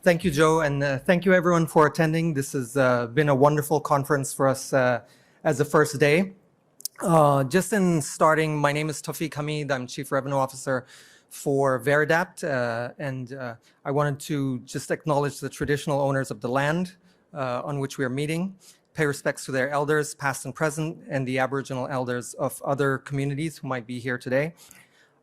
Thank you, Joe, and thank you everyone for attending. This has been a wonderful conference for us as the first day. Just in starting, my name is Tawfique Hamid. I'm Chief Revenue Officer for Veridapt, and I wanted to just acknowledge the traditional owners of the land on which we are meeting, pay respects to their elders, past and present, and the Aboriginal elders of other communities who might be here today.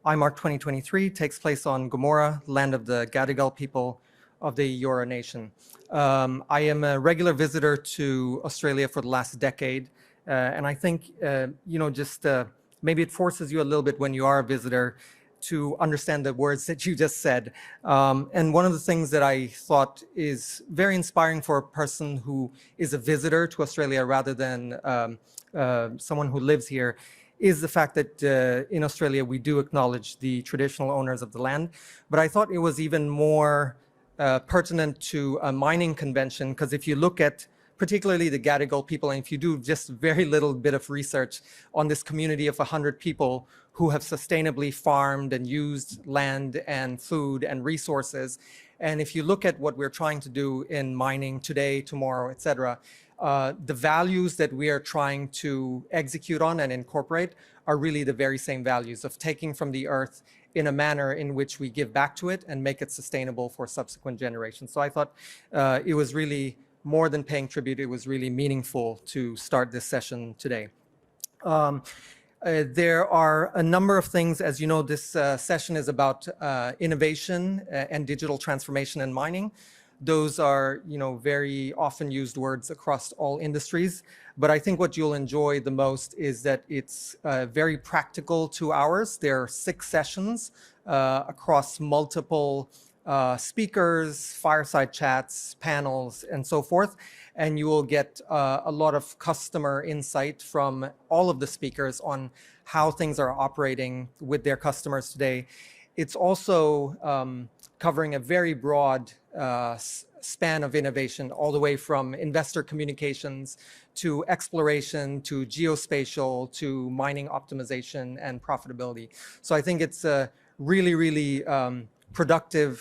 IMARC 2023 takes place on Gomorrah, land of the Gadigal people of the Eora Nation. I am a regular visitor to Australia for the last decade, and I think, maybe it forces you a little bit when you are a visitor to understand the words that you just said. And one of the things that I thought is very inspiring for a person who is a visitor to Australia rather than someone who lives here is the fact that in Australia we do acknowledge the traditional owners of the land. But I thought it was even more pertinent to a mining convention, because if you look at particularly the Gadigal people, and if you do just very little bit of research on this community of 100 people who have sustainably farmed and used land and food and resources, and if you look at what we're trying to do in mining today, tomorrow, etc., the values that we are trying to execute on and incorporate are really the very same values of taking from the earth in a manner in which we give back to it and make it sustainable for subsequent generations. So I thought it was really more than paying tribute, it was really meaningful to start this session today. There are a number of things. As you know, this session is about innovation and digital transformation in mining. Those are, very often used words across all industries. But I think what you'll enjoy the most is that it's very practical 2 hours. There are 6 sessions across multiple speakers, fireside chats, panels, and so forth. And you will get a lot of customer insight from all of the speakers on how things are operating with their customers today. It's also covering a very broad span of innovation, all the way from investor communications to exploration to geospatial to mining optimization and profitability. So I think it's really, really productive,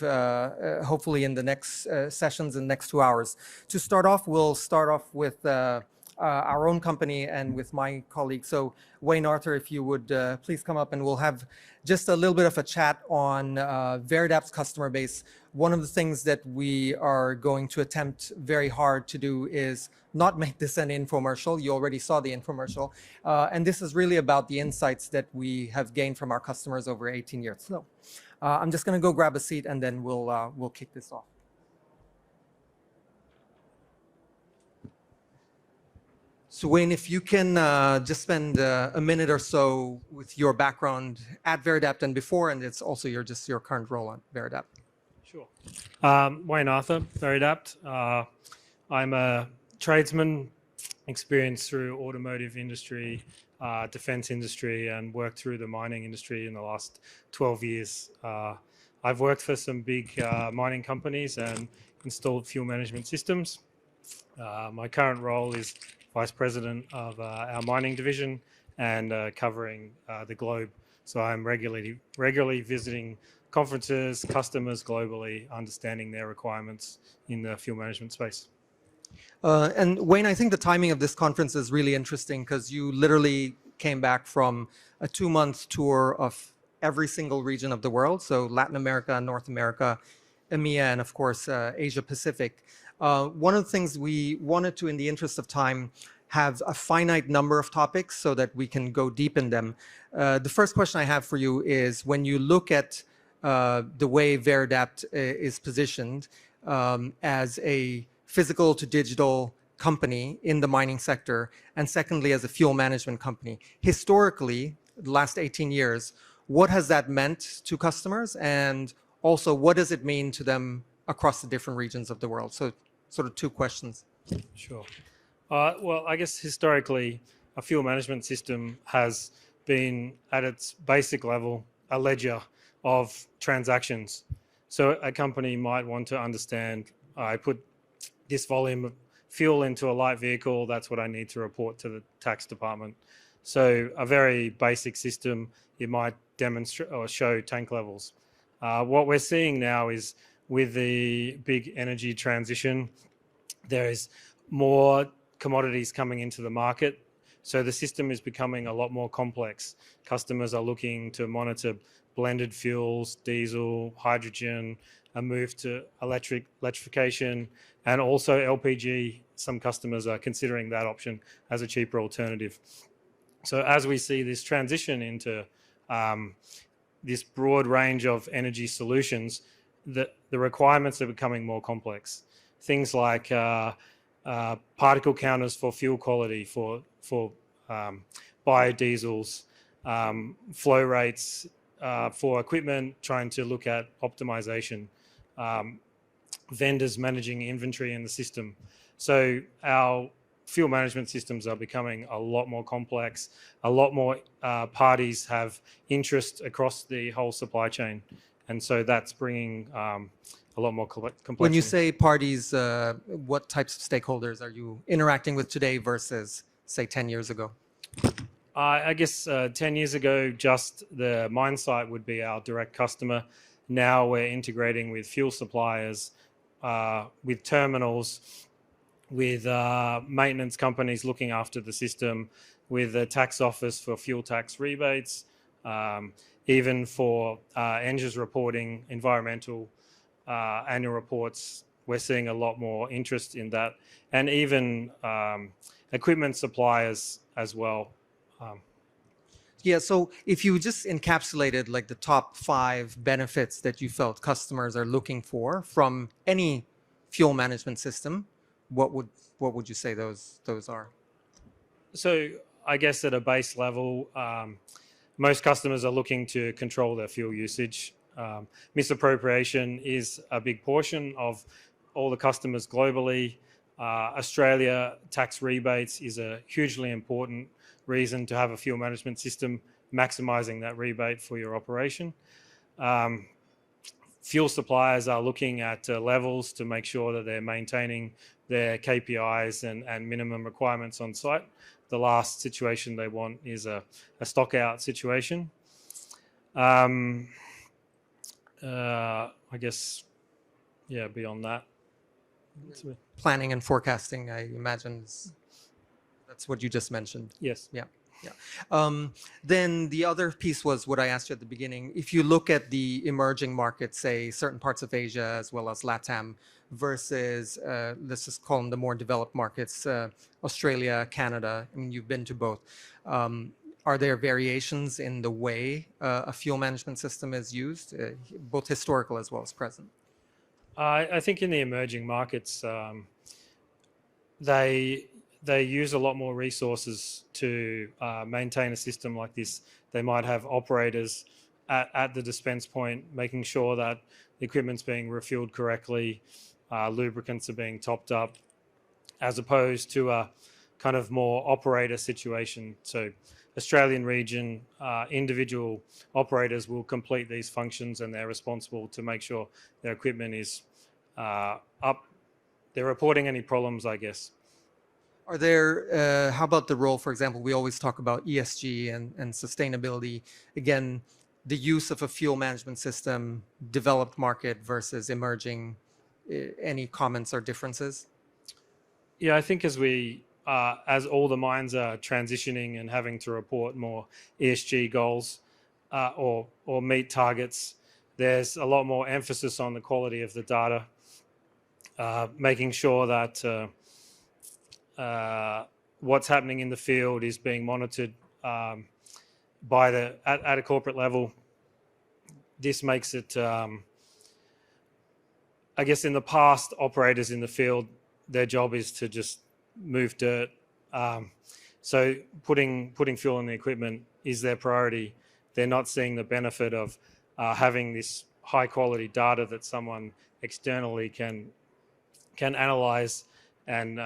hopefully in the next sessions in the next 2 hours. To start off, we'll start off with our own company and with my colleague. So Wayne Arthur, if you would please come up, and we'll have just a little bit of a chat on Veridapt's customer base. One of the things that we are going to attempt very hard to do is not make this an infomercial. You already saw the infomercial. And this is really about the insights that we have gained from our customers over 18 years. So I'm just going to go grab a seat, and then we'll kick this off. So Wayne, if you can just spend a minute or so with your background at Veridapt and before, and it's also your current role at Veridapt. Sure. Wayne Arthur, Veridapt. I'm a tradesman, experienced through automotive industry, defense industry, and worked through the mining industry in the last 12 years. I've worked for some big mining companies and installed fuel management systems. My current role is Vice President of our mining division and covering the globe. So I'm regularly visiting conferences, customers globally, understanding their requirements in the fuel management space. And Wayne, I think the timing of this conference is really interesting, because you literally came back from a 2-month tour of every single region of the world. So Latin America, North America, EMEA, and of course, Asia Pacific. One of the things we wanted to, in the interest of time, have a finite number of topics so that we can go deep in them. The first question I have for you is, when you look at the way Veridapt is positioned as a physical to digital company in the mining sector, and secondly, as a fuel management company, historically, the last 18 years, what has that meant to customers? And also, what does it mean to them across the different regions of the world? So sort of 2 questions. Sure. Well, I guess historically, a fuel management system has been, at its basic level, a ledger of transactions. So a company might want to understand, I put this volume of fuel into a light vehicle, that's what I need to report to the tax department. So a very basic system, it might demonstrate or show tank levels. What we're seeing now is with the big energy transition, there is more commodities coming into the market. So the system is becoming a lot more complex. Customers are looking to monitor blended fuels, diesel, hydrogen, a move to electrification, and also LPG. Some customers are considering that option as a cheaper alternative. So as we see this transition into this broad range of energy solutions, the requirements are becoming more complex. Things like particle counters for fuel quality, for biodiesels, flow rates for equipment, trying to look at optimization, vendors managing inventory in the system. So our fuel management systems are becoming a lot more complex. A lot more parties have interest across the whole supply chain. And so that's bringing a lot more complexity. When you say parties, what types of stakeholders are you interacting with today versus, say, 10 years ago? I guess 10 years ago, just the mine site would be our direct customer. Now we're integrating with fuel suppliers, with terminals, with maintenance companies looking after the system, with the tax office for fuel tax rebates, even for engines reporting, environmental annual reports. We're seeing a lot more interest in that, and even equipment suppliers as well. Yeah, so if you just encapsulated like the top 5 benefits that you felt customers are looking for from any fuel management system, what would you say those are? So I guess at a base level, most customers are looking to control their fuel usage. Misappropriation is a big portion of all the customers globally. Australia tax rebates is a hugely important reason to have a fuel management system, maximizing that rebate for your operation. Fuel suppliers are looking at levels to make sure that they're maintaining their KPIs and minimum requirements on site. The last situation they want is a stock out situation. I guess, yeah, beyond that. Planning and forecasting, I imagine, that's what you just mentioned. Yes. Yeah. Yeah. Then the other piece was what I asked you at the beginning. If you look at the emerging markets, say certain parts of Asia as well as LATAM versus, let's just call them the more developed markets, Australia, Canada, I mean, you've been to both. Are there variations in the way a fuel management system is used, both historical as well as present? I think in the emerging markets, they use a lot more resources to maintain a system like this. They might have operators at the dispense point, making sure that the equipment's being refueled correctly, lubricants are being topped up, as opposed to a kind of more operator situation. So Australian region, individual operators will complete these functions, and they're responsible to make sure their equipment is up. They're reporting any problems, I guess. Are there, how about the role, for example, we always talk about ESG and sustainability. Again, the use of a fuel management system, developed market versus emerging, any comments or differences? Yeah, I think as all the mines are transitioning and having to report more ESG goals or meet targets, there's a lot more emphasis on the quality of the data, making sure that what's happening in the field is being monitored at a corporate level. This makes it, I guess in the past, operators in the field, their job is to just move dirt. So putting fuel in the equipment is their priority. They're not seeing the benefit of having this high quality data that someone externally can analyze and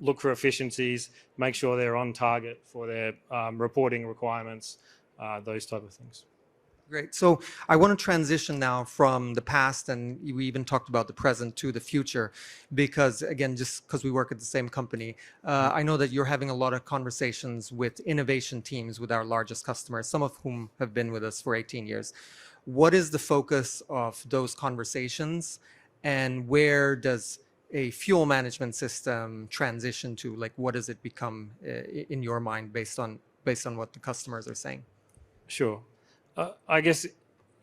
look for efficiencies, make sure they're on target for their reporting requirements, those type of things. Great. So I want to transition now from the past, and we even talked about the present, to the future, because again, just because we work at the same company, I know that you're having a lot of conversations with innovation teams with our largest customers, some of whom have been with us for 18 years. What is the focus of those conversations, and where does a fuel management system transition to? Like, what does it become in your mind based on what the customers are saying? Sure. I guess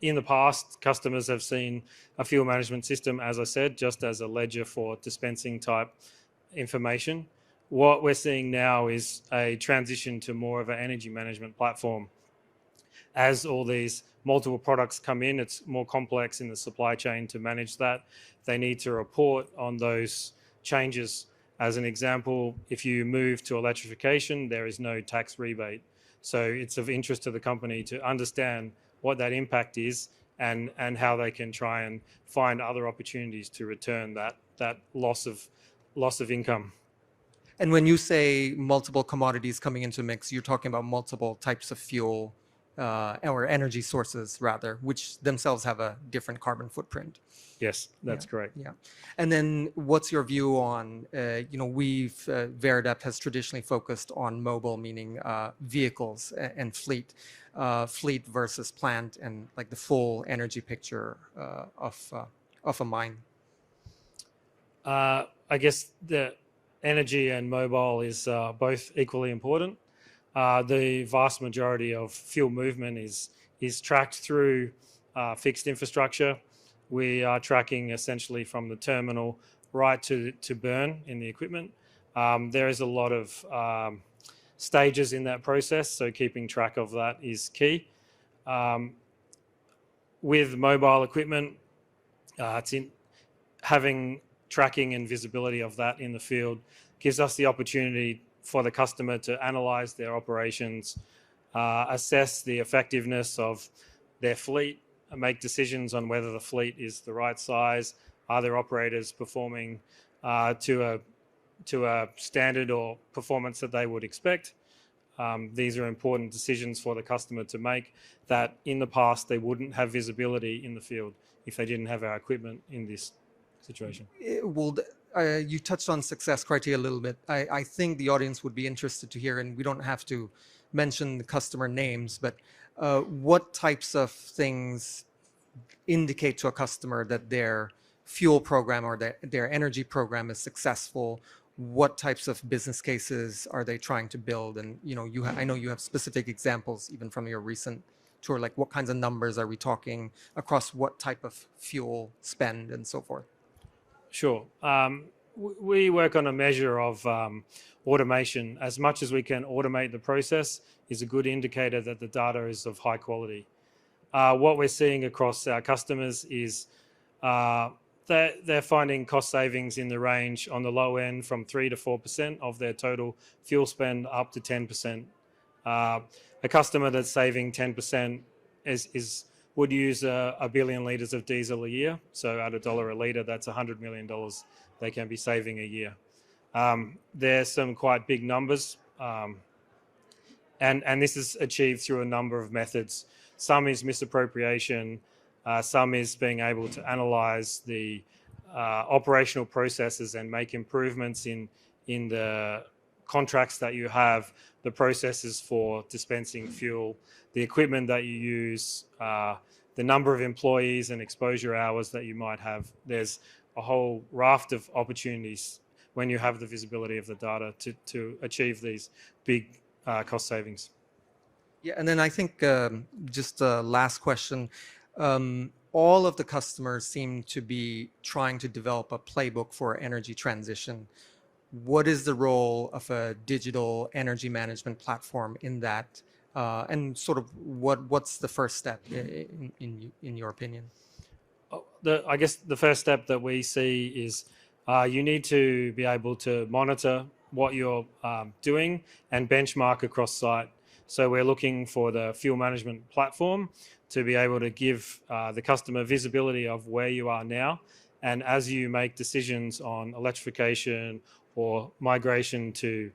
in the past, customers have seen a fuel management system, as I said, just as a ledger for dispensing type information. What we're seeing now is a transition to more of an energy management platform. As all these multiple products come in, it's more complex in the supply chain to manage that. They need to report on those changes. As an example, if you move to electrification, there is no tax rebate. So it's of interest to the company to understand what that impact is and how they can try and find other opportunities to return that loss of income. And when you say multiple commodities coming into mix, you're talking about multiple types of fuel or energy sources, rather, which themselves have a different carbon footprint. Yes, that's correct. Yeah. And then what's your view on, Veridapt has traditionally focused on mobile, meaning vehicles and fleet, fleet versus plant, and like the full energy picture of a mine. I guess the energy and mobile is both equally important. The vast majority of fuel movement is tracked through fixed infrastructure. We are tracking essentially from the terminal right to burn in the equipment. There is a lot of stages in that process, so keeping track of that is key. With mobile equipment, it's in having tracking and visibility of that in the field gives us the opportunity for the customer to analyze their operations, assess the effectiveness of their fleet, and make decisions on whether the fleet is the right size. Are their operators performing to a standard or performance that they would expect? These are important decisions for the customer to make that in the past they wouldn't have visibility in the field if they didn't have our equipment in this situation. Well, you touched on success criteria a little bit. I think the audience would be interested to hear, and we don't have to mention the customer names, but what types of things indicate to a customer that their fuel program or their energy program is successful? What types of business cases are they trying to build? And I know you have specific examples even from your recent tour. Like, what kinds of numbers are we talking across what type of fuel spend and so forth? Sure. We work on a measure of automation. As much as we can automate the process is a good indicator that the data is of high quality. What we're seeing across our customers is they're finding cost savings in the range on the low end from 3 to 4% of their total fuel spend up to 10%. A customer that's saving 10% would use a billion litres of diesel a year. So at $1 a litre, that's $100 million they can be saving a year. There's some quite big numbers. And this is achieved through a number of methods. Some is misappropriation. Some is being able to analyze the operational processes and make improvements in the contracts that you have, the processes for dispensing fuel, the equipment that you use, the number of employees and exposure hours that you might have. There's a whole raft of opportunities when you have the visibility of the data to achieve these big cost savings. Yeah, and then I think just a last question. All of the customers seem to be trying to develop a playbook for energy transition. What is the role of a digital energy management platform in that? And sort of what's the first step in your opinion? I guess the first step that we see is you need to be able to monitor what you're doing and benchmark across site. So we're looking for the fuel management platform to be able to give the customer visibility of where you are now. And as you make decisions on electrification or migration to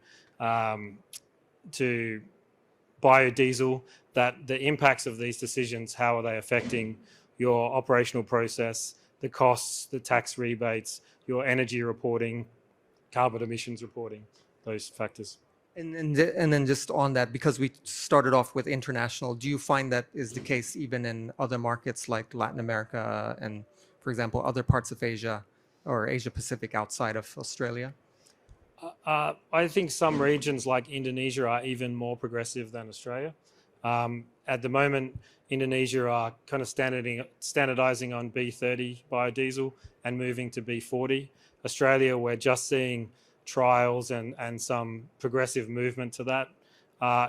biodiesel, that the impacts of these decisions, how are they affecting your operational process, the costs, the tax rebates, your energy reporting, carbon emissions reporting, those factors. And then just on that, because we started off with international, do you find that is the case even in other markets like Latin America and, for example, other parts of Asia or Asia Pacific outside of Australia? I think some regions like Indonesia are even more progressive than Australia. At the moment, Indonesia are kind of standardizing on B30 biodiesel and moving to B40. Australia, we're just seeing trials and some progressive movement to that.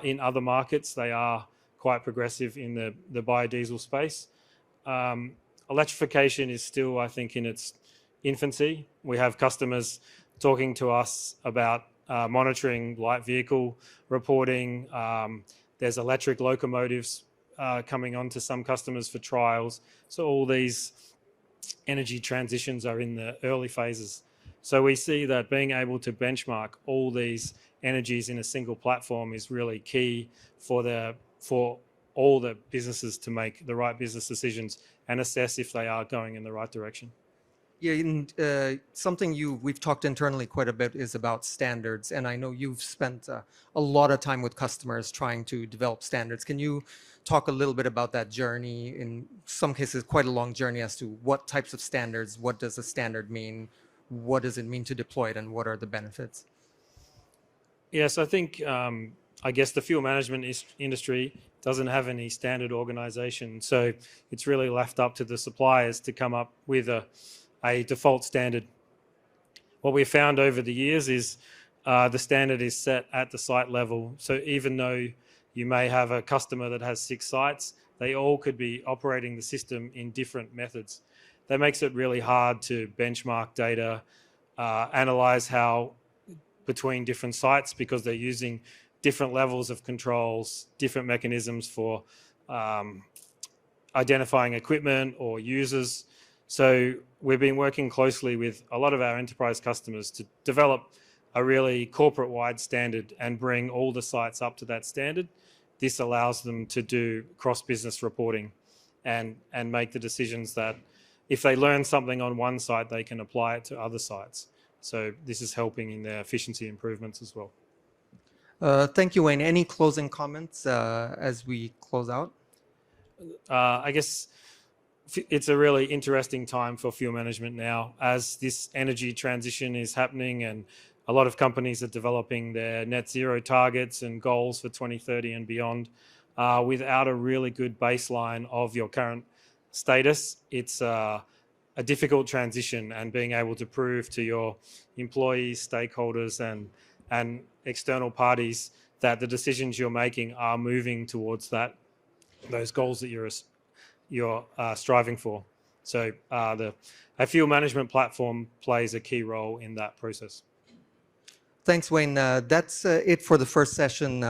In other markets, they are quite progressive in the biodiesel space. Electrification is still, I think, in its infancy. We have customers talking to us about monitoring light vehicle reporting. There's electric locomotives coming on to some customers for trials. So all these energy transitions are in the early phases. So we see that being able to benchmark all these energies in a single platform is really key for all the businesses to make the right business decisions and assess if they are going in the right direction. Yeah, and something we've talked internally quite a bit is about standards, and I know you've spent a lot of time with customers trying to develop standards. Can you talk a little bit about that journey? In some cases, quite a long journey as to what types of standards, what does a standard mean, what does it mean to deploy it, and what are the benefits? Yes, I think, I guess the fuel management industry doesn't have any standard organization, so it's really left up to the suppliers to come up with a default standard. What we've found over the years is the standard is set at the site level. So even though you may have a customer that has 6 sites, they all could be operating the system in different methods. That makes it really hard to benchmark data, analyze how between different sites, because they're using different levels of controls, different mechanisms for identifying equipment or users. So we've been working closely with a lot of our enterprise customers to develop a really corporate-wide standard and bring all the sites up to that standard. This allows them to do cross-business reporting and make the decisions that if they learn something on one site, they can apply it to other sites. So this is helping in their efficiency improvements as well. Thank you, Wayne. Any closing comments as we close out? I guess it's a really interesting time for fuel management now as this energy transition is happening, and a lot of companies are developing their net zero targets and goals for 2030 and beyond. Without a really good baseline of your current status, it's a difficult transition, and being able to prove to your employees, stakeholders and external parties that the decisions you're making are moving towards those goals that you're striving for. So a fuel management platform plays a key role in that process. Thanks, Wayne. That's it for the first session.